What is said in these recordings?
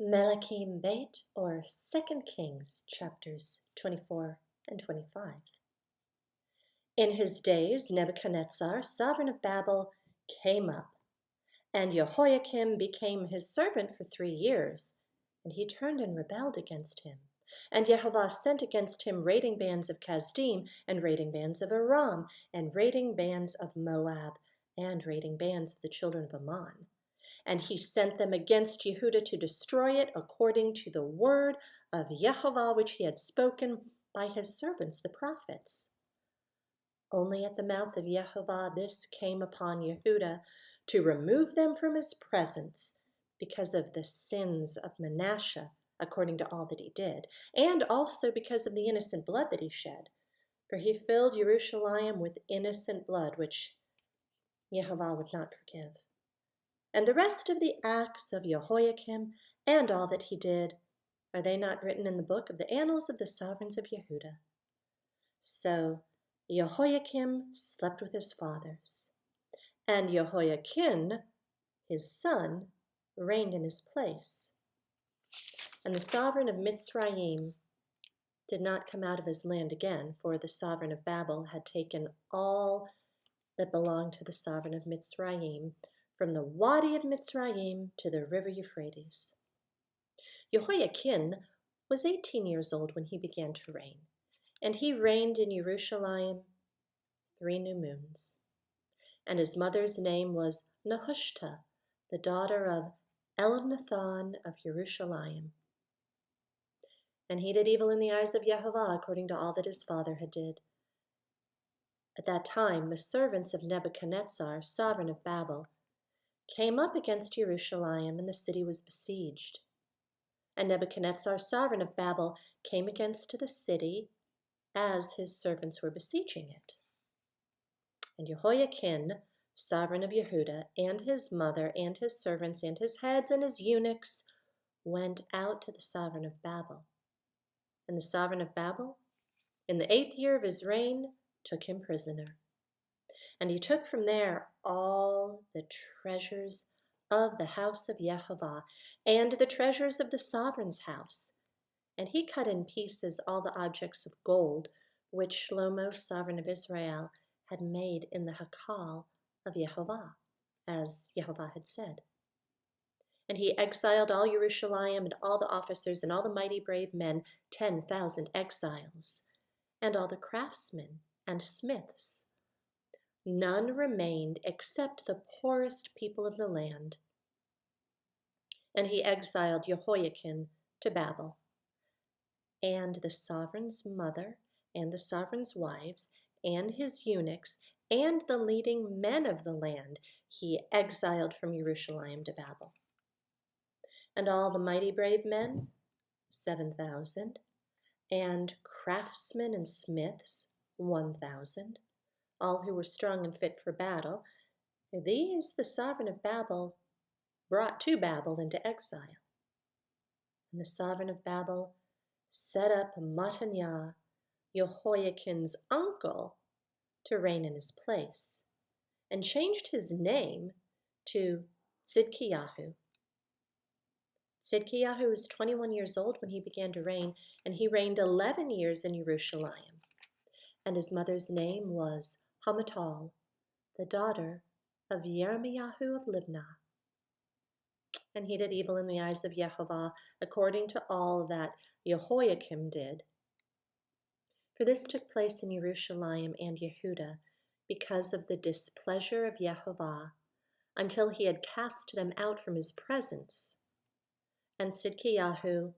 Melachim Beit, or 2 Kings, chapters 24 and 25. In his days, Nebuchadnezzar, sovereign of Babel, came up, and Jehoiakim became his servant for 3 years, and he turned and rebelled against him. And Jehovah sent against him raiding bands of Kasdim, and raiding bands of Aram, and raiding bands of Moab, and raiding bands of the children of Ammon. And he sent them against Yehudah to destroy it according to the word of Jehovah which he had spoken by his servants the prophets. Only at the mouth of Jehovah this came upon Yehudah to remove them from his presence because of the sins of Manasseh, according to all that he did, and also because of the innocent blood that he shed. For he filled Jerusalem with innocent blood, which Jehovah would not forgive. And the rest of the acts of Jehoiakim and all that he did, are they not written in the book of the annals of the sovereigns of Yehudah? So Jehoiakim slept with his fathers, and Jehoiakim, his son, reigned in his place. And the sovereign of Mitzrayim did not come out of his land again, for the sovereign of Babel had taken all that belonged to the sovereign of Mitzrayim, from the Wadi of Mitzrayim to the river Euphrates. Jehoiakim was 18 years old when he began to reign, and he reigned in Jerusalem 3 new moons. And his mother's name was Nehushta, the daughter of Elnathan of Jerusalem. And he did evil in the eyes of Jehovah, according to all that his father had did. At that time the servants of Nebuchadnezzar, sovereign of Babel, came up against Jerusalem, and the city was besieged. And Nebuchadnezzar, sovereign of Babel, came against the city as his servants were besieging it. And Jehoiakim, sovereign of Yehudah, and his mother, and his servants, and his heads, and his eunuchs, went out to the sovereign of Babel. And the sovereign of Babel, in the 8th year of his reign, took him prisoner. And he took from there all the treasures of the house of Jehovah, and the treasures of the sovereign's house. And he cut in pieces all the objects of gold, which Shlomo, sovereign of Israel, had made in the Hakal of Jehovah, as Jehovah had said. And he exiled all Jerusalem, and all the officers, and all the mighty brave men, 10,000 exiles, and all the craftsmen and smiths. None remained except the poorest people of the land. And he exiled Jehoiakim to Babel. And the sovereign's mother, and the sovereign's wives, and his eunuchs, and the leading men of the land, he exiled from Jerusalem to Babel. And all the mighty brave men, 7,000, and craftsmen and smiths, 1,000, all who were strong and fit for battle, these the sovereign of Babel brought to Babel into exile. And the sovereign of Babel set up Mattaniah, Jehoiakim's uncle, to reign in his place, and changed his name to Tzidkiyahu. Tzidkiyahu was 21 years old when he began to reign, and he reigned 11 years in Jerusalem. And his mother's name was Hamutal, the daughter of Jeremiah of Libnah. And he did evil in the eyes of Jehovah, according to all that Jehoiakim did. For this took place in Jerusalem and Yehudah, because of the displeasure of Jehovah, until he had cast them out from his presence. And Tzidkiyahu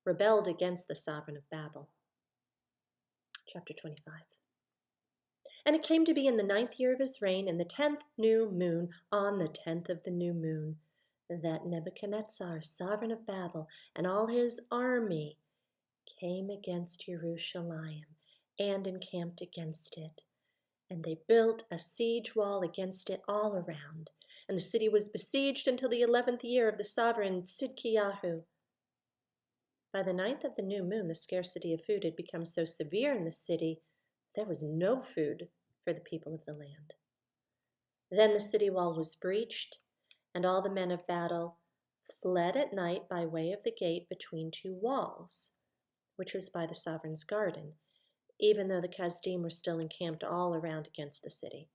rebelled against the sovereign of Babel. Chapter 25. And it came to be in the 9th year of his reign, in the 10th new moon, on the 10th of the new moon, that Nebuchadnezzar, sovereign of Babel, and all his army came against Jerusalem and encamped against it. And they built a siege wall against it all around. And the city was besieged until the 11th year of the sovereign Tzidkiyahu. By the 9th of the new moon, the scarcity of food had become so severe in the city, there was no food for the people of the land. Then the city wall was breached, and all the men of battle fled at night by way of the gate between two walls, which was by the sovereign's garden, even though the Kasdim were still encamped all around against the city.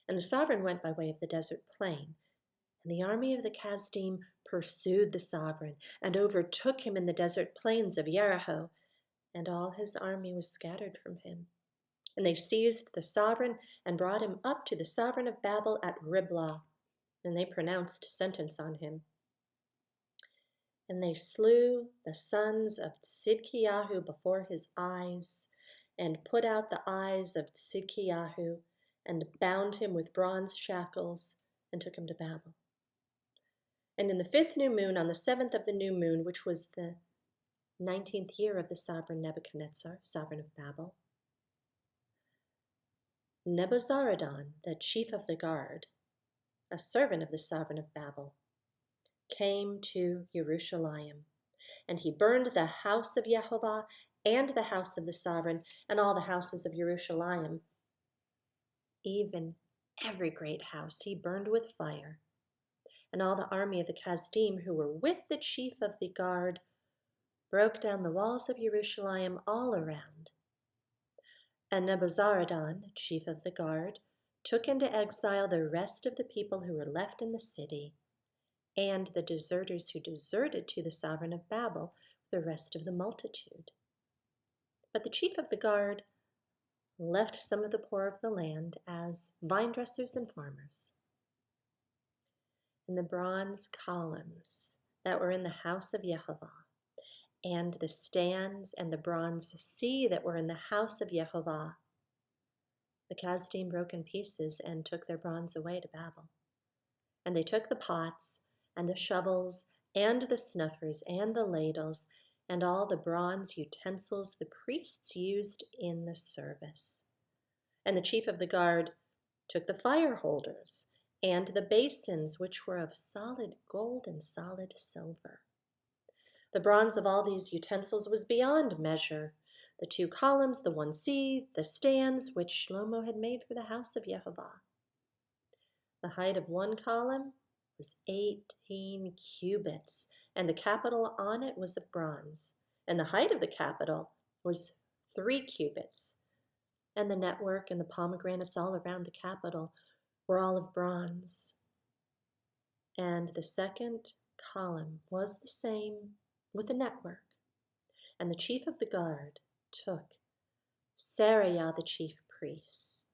And the sovereign went by way of the desert plain, and the army of the Kasdim pursued the sovereign and overtook him in the desert plains of Jericho, and all his army was scattered from him. And they seized the sovereign and brought him up to the sovereign of Babel at Riblah, and they pronounced sentence on him. And they slew the sons of Tzidkiyahu before his eyes, and put out the eyes of Tzidkiyahu, and bound him with bronze shackles, and took him to Babel. And in the 5th new moon, on the 7th of the new moon, which was the 19th year of the sovereign Nebuchadnezzar, sovereign of Babel, Nebuzaradan, the chief of the guard, a servant of the sovereign of Babel, came to Jerusalem, and he burned the house of Jehovah and the house of the sovereign and all the houses of Jerusalem. Even every great house he burned with fire. And all the army of the Kasdim who were with the chief of the guard broke down the walls of Jerusalem all around. And Nebuzaradan, chief of the guard, took into exile the rest of the people who were left in the city, and the deserters who deserted to the sovereign of Babel, the rest of the multitude. But the chief of the guard left some of the poor of the land as vine dressers and farmers. And the bronze columns that were in the house of Jehovah, and the stands and the bronze sea that were in the house of Jehovah, the Kasdim broke in pieces and took their bronze away to Babel. And they took the pots and the shovels and the snuffers and the ladles and all the bronze utensils the priests used in the service. And the chief of the guard took the fire holders and the basins, which were of solid gold and solid silver. The bronze of all these utensils was beyond measure. The 2 columns, the 1 sea, the stands, which Shlomo had made for the house of Jehovah. The height of 1 column was 18 cubits, and the capital on it was of bronze. And the height of the capital was 3 cubits. And the network and the pomegranates all around the capital were all of bronze. And the 2nd column was the same with the network. And the chief of the guard took Seraiah the chief priest,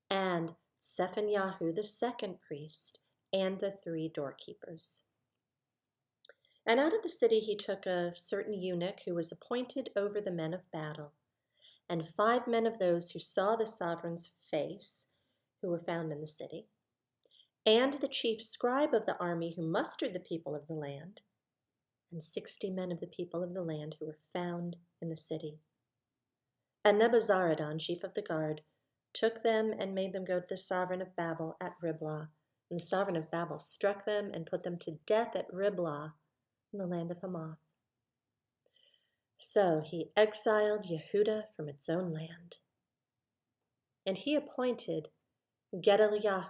and Zephaniah the 2nd priest, and the 3 doorkeepers. And out of the city he took a certain eunuch who was appointed over the men of battle, and 5 men of those who saw the sovereign's face, who were found in the city, and the chief scribe of the army who mustered the people of the land, and 60 men of the people of the land who were found in the city. And Nebuzaradan, chief of the guard, took them and made them go to the sovereign of Babel at Riblah. And the sovereign of Babel struck them and put them to death at Riblah in the land of Hamath. So he exiled Yehudah from its own land. And he appointed Gedaliah,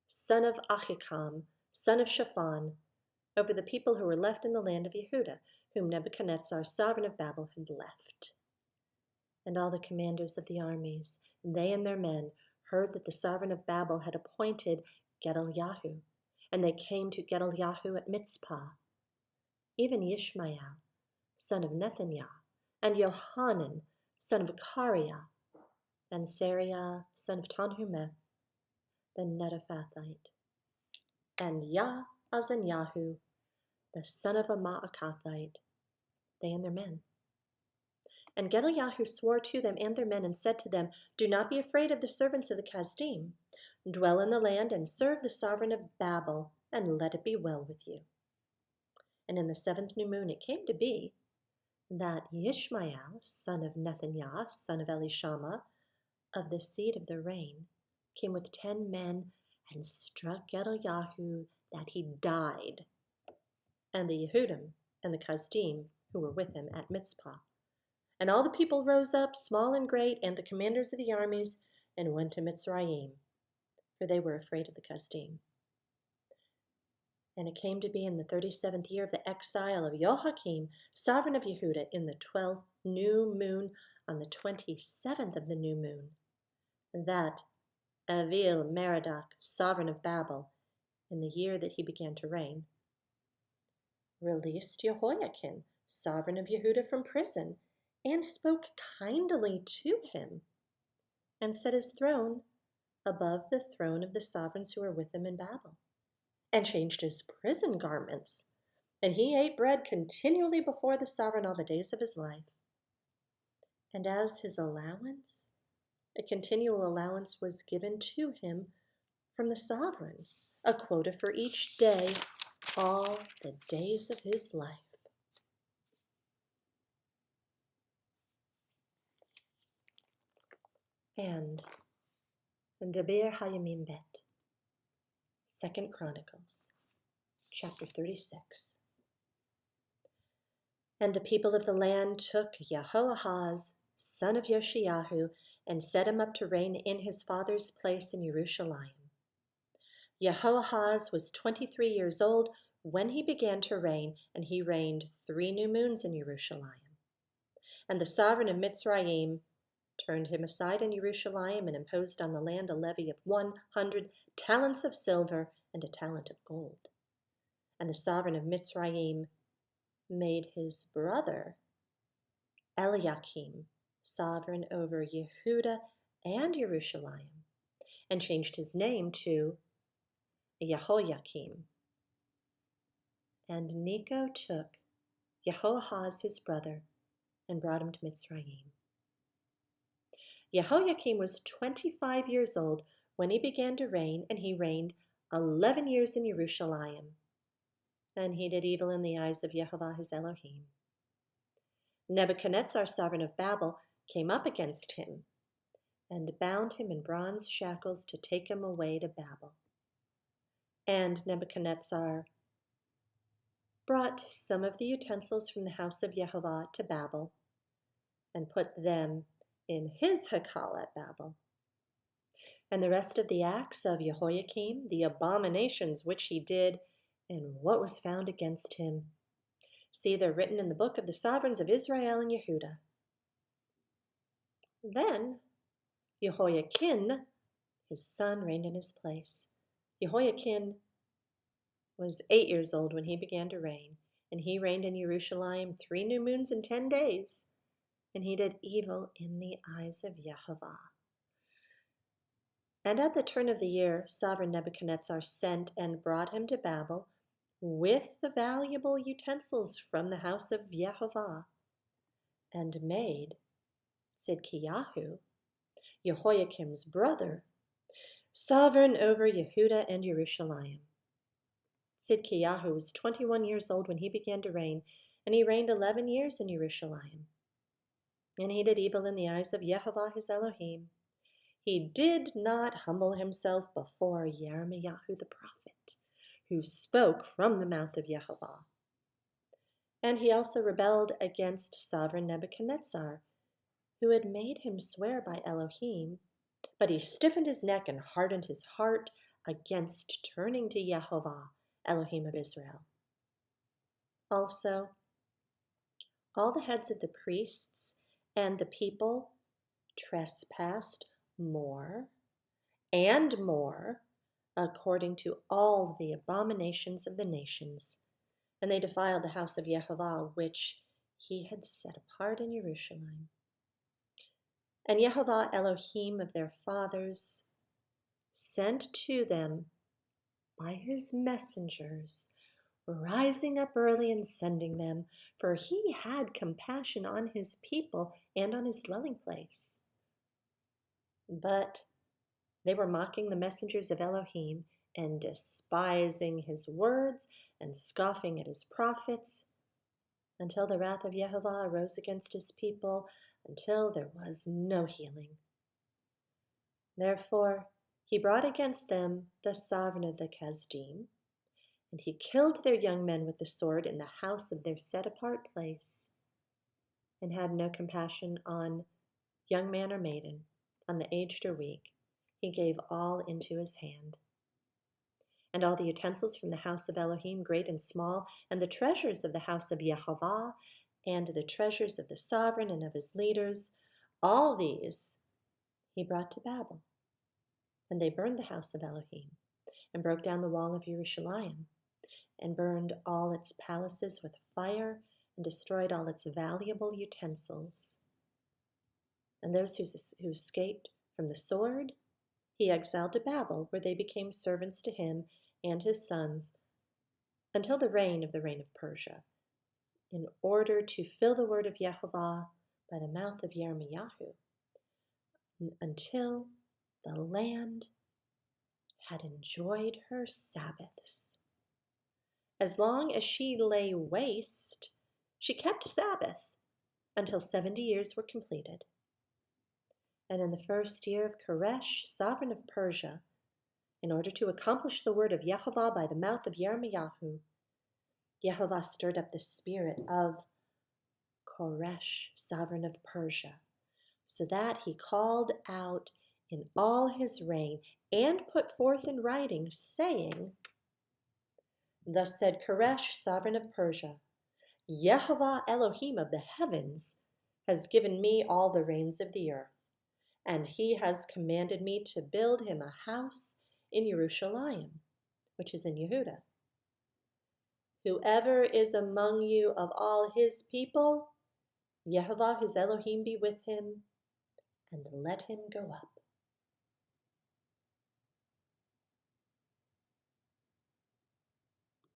son of Ahikam, son of Shaphan, over the people who were left in the land of Yehudah, whom Nebuchadnezzar, sovereign of Babel, had left. And all the commanders of the armies, they and their men, heard that the sovereign of Babel had appointed Gedaliah, and they came to Gedaliah at Mitzpah. Even Yishmael, son of Nethaniah, and Johanan, son of Kareah, and Seraiah, son of Tanhumeth, the Netophathite, and Yaazaniah, the son of a Maakathite, they and their men. And Gedaliah swore to them and their men and said to them, "Do not be afraid of the servants of the Kasdim. Dwell in the land and serve the sovereign of Babel, and let it be well with you." And in the 7th new moon it came to be that Yishmael, son of Nethaniah, son of Elishama, of the seed of the rain, came with 10 men and struck Gedaliah that he died, and the Yehudim and the Kasdim who were with him at Mitzpah. And all the people rose up, small and great, and the commanders of the armies, and went to Mitzrayim, for they were afraid of the Kasdim. And it came to be in the 37th year of the exile of Jehoiakim, sovereign of Yehuda, in the 12th new moon, on the 27th of the new moon, that Avil Merodach, sovereign of Babel, in the year that he began to reign, released Jehoiakim, sovereign of Yehuda, from prison, and spoke kindly to him, and set his throne above the throne of the sovereigns who were with him in Babel, and changed his prison garments. And he ate bread continually before the sovereign all the days of his life. And as his allowance, a continual allowance was given to him from the sovereign, a quota for each day, all the days of his life. And Deber Hayamim Bet, 2 Chronicles, chapter 36. And the people of the land took Jehoahaz, son of Yoshiyahu, and set him up to reign in his father's place in Jerusalem. Jehoahaz was 23 years old when he began to reign, and he reigned 3 new moons in Jerusalem. And the sovereign of Mitzrayim turned him aside in Jerusalem and imposed on the land a levy of 100 talents of silver and a talent of gold. And the sovereign of Mitzrayim made his brother Eliakim sovereign over Yehuda and Jerusalem, and changed his name to Jehoiakim. And Necho took Jehoahaz his brother and brought him to Mitzrayim. Jehoiakim was 25 years old when he began to reign, and he reigned 11 years in Jerusalem. And he did evil in the eyes of Yehovah his Elohim. Nebuchadnezzar, sovereign of Babel, came up against him and bound him in bronze shackles to take him away to Babel. And Nebuchadnezzar brought some of the utensils from the house of Yehovah to Babel and put them in his Hakal at Babel. And the rest of the acts of Jehoiakim, the abominations which he did, and what was found against him, see, they're written in the book of the sovereigns of Israel and Yehuda. Then Jehoiakim, his son, reigned in his place. Jehoiakim was 8 years old when he began to reign, and he reigned in Jerusalem 3 new moons and 10 days, and he did evil in the eyes of Yehovah. And at the turn of the year, sovereign Nebuchadnezzar sent and brought him to Babel with the valuable utensils from the house of Yehovah, and made Tzidkiyahu, Jehoiakim's brother, sovereign over Yehuda and Jerusalem. Tzidkiyahu was 21 years old when he began to reign, and he reigned 11 years in Jerusalem. And he did evil in the eyes of Yehovah his Elohim. He did not humble himself before Yirmiyahu the prophet, who spoke from the mouth of Yehovah. And he also rebelled against sovereign Nebuchadnezzar, who had made him swear by Elohim, but he stiffened his neck and hardened his heart against turning to Yehovah, Elohim of Israel. Also, all the heads of the priests and the people trespassed more and more, according to all the abominations of the nations, and they defiled the house of Yehovah, which he had set apart in Jerusalem. And Yehovah Elohim of their fathers sent to them by his messengers, rising up early and sending them, for he had compassion on his people and on his dwelling place. But they were mocking the messengers of Elohim and despising his words and scoffing at his prophets, until the wrath of Yehovah arose against his people, until there was no healing. Therefore he brought against them the sovereign of the Kasdim, and he killed their young men with the sword in the house of their set-apart place, and had no compassion on young man or maiden, on the aged or weak. He gave all into his hand. and all the utensils from the house of Elohim, great and small, and the treasures of the house of Yehovah, and the treasures of the sovereign and of his leaders, all these he brought to Babel. And they burned the house of Elohim, and broke down the wall of Jerusalem, and burned all its palaces with fire, and destroyed all its valuable utensils. And those who escaped from the sword, he exiled to Babel, where they became servants to him and his sons, until the reign of Persia, in order to fill the word of Yehovah by the mouth of Yirmiyahu, until the land had enjoyed her Sabbaths. As long as she lay waste, she kept Sabbath until 70 years were completed. And in the first year of Koresh, sovereign of Persia, in order to accomplish the word of Yehovah by the mouth of Yirmiyahu, Yehovah stirred up the spirit of Koresh, sovereign of Persia, so that he called out in all his reign and put forth in writing, saying, Thus said Koresh, sovereign of Persia, Yehovah Elohim of the heavens has given me all the reins of the earth, and he has commanded me to build him a house in Jerusalem, which is in Yehuda. Whoever is among you of all his people, Yehovah his Elohim be with him, and let him go up.